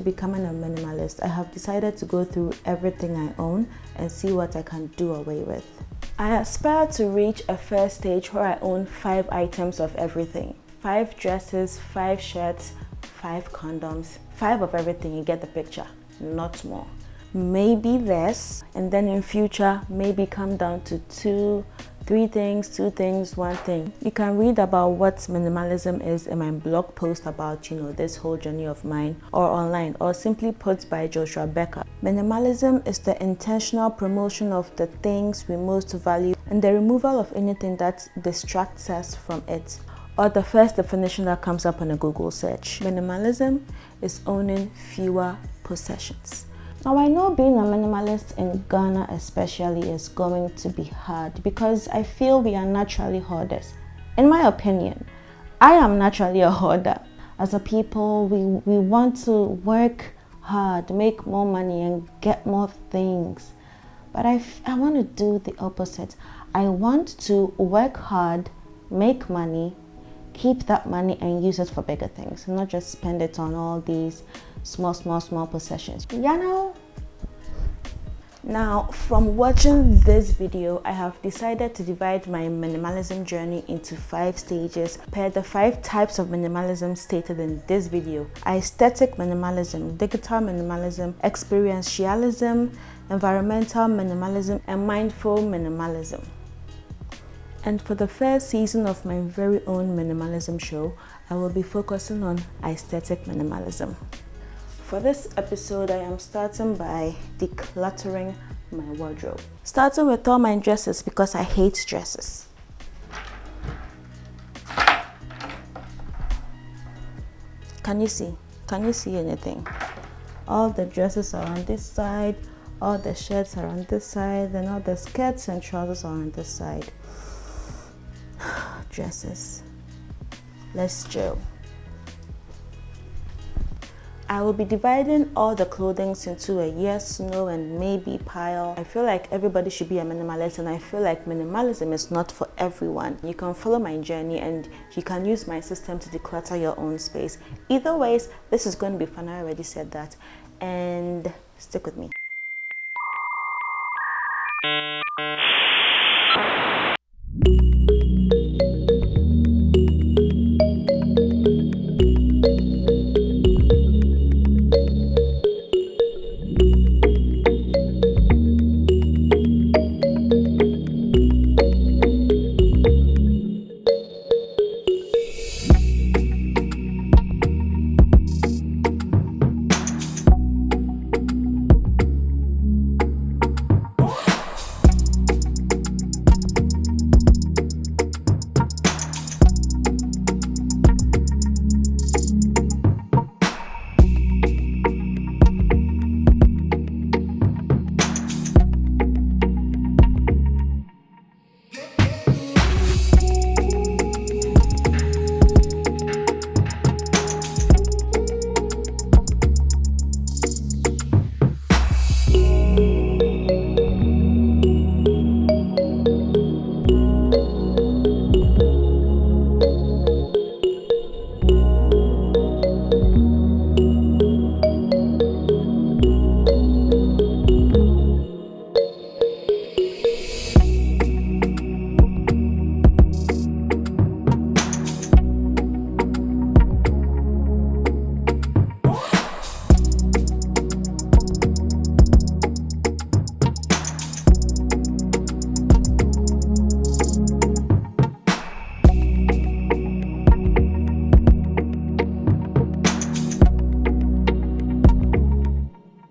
becoming a minimalist, I have decided to go through everything I own and see what I can do away with. I aspire to reach a first stage where I own 5 items of everything. 5 dresses, 5 shirts, 5 condoms, 5 of everything, you get the picture, not more. Maybe less, and then in future, maybe come down to 2, 3 things, 2 things, 1 thing. You can read about what minimalism is in my blog post about, this whole journey of mine, or online, or simply put by Joshua Becker. Minimalism is the intentional promotion of the things we most value and the removal of anything that distracts us from it. Or the first definition that comes up on a Google search. Minimalism is owning fewer possessions. Now, I know being a minimalist in Ghana especially is going to be hard because I feel we are naturally hoarders. In my opinion, I am naturally a hoarder. As a people, we want to work hard, make more money and get more things. But I want to do the opposite. I want to work hard, make money, keep that money and use it for bigger things, not just spend it on all these small possessions. Now, from watching this video, I have decided to divide my minimalism journey into 5 stages per the 5 types of minimalism stated in this video: aesthetic minimalism, digital minimalism, experientialism, environmental minimalism, and mindful minimalism. And for the first season of my very own minimalism show, I will be focusing on aesthetic minimalism. For this episode, I am starting by decluttering my wardrobe. Starting with all my dresses because I hate dresses. Can you see? Can you see anything? All the dresses are on this side, all the shirts are on this side, and all the skirts and trousers are on this side. Dresses. Let's chill. I will be dividing all the clothing into a yes, no, and maybe pile. I feel like everybody should be a minimalist, and I feel like minimalism is not for everyone. You can follow my journey and you can use my system to declutter your own space. Either ways, this is going to be fun. I already said that. And stick with me.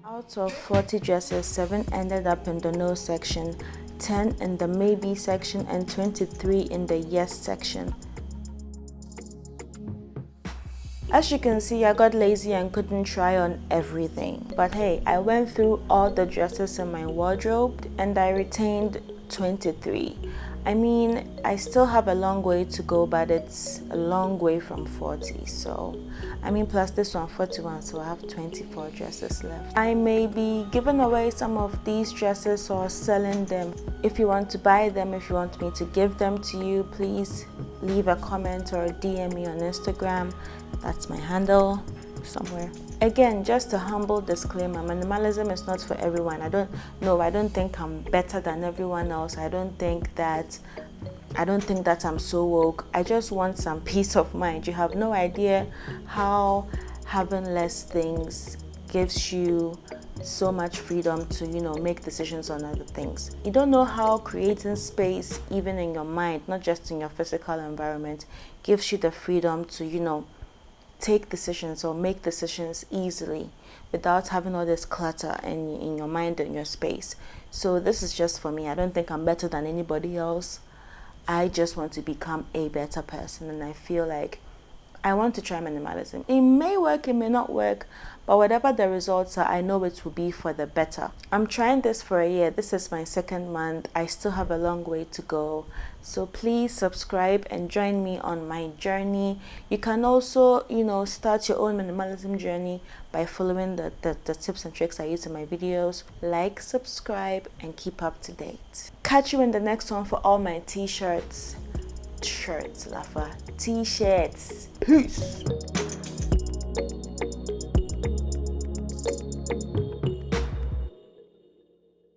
Out of 40 dresses, 7 ended up in the no section, 10 in the maybe section, and 23 in the yes section. As you can see, I got lazy and couldn't try on everything. But hey, I went through all the dresses in my wardrobe and I retained 23. I mean, I still have a long way to go, but it's a long way from 40. So, plus this one, 41, so I have 24 dresses left. I may be giving away some of these dresses or selling them. If you want to buy them, if you want me to give them to you, please leave a comment or DM me on Instagram. That's my handle. somewhere. Again, just a humble disclaimer, minimalism is not for everyone. I don't think I'm better than everyone else. I don't think that I'm so woke. I just want some peace of mind. You have no idea how having less things gives you so much freedom to, make decisions on other things. You don't know how creating space, even in your mind, not just in your physical environment, gives you the freedom to, take decisions or make decisions easily without having all this clutter in your mind and your space. So this is just for me. I don't think I'm better than anybody else. I just want to become a better person, and I feel like I want to try minimalism. It may work, it may not work, but whatever the results are, I know it will be for the better. I'm trying this for a year. This is my 2nd month. I still have a long way to go. So please subscribe and join me on my journey. You can also, start your own minimalism journey by following the tips and tricks I use in my videos. Like, subscribe, and keep up to date. Catch you in the next one for all my t-shirts. T-shirts. Peace.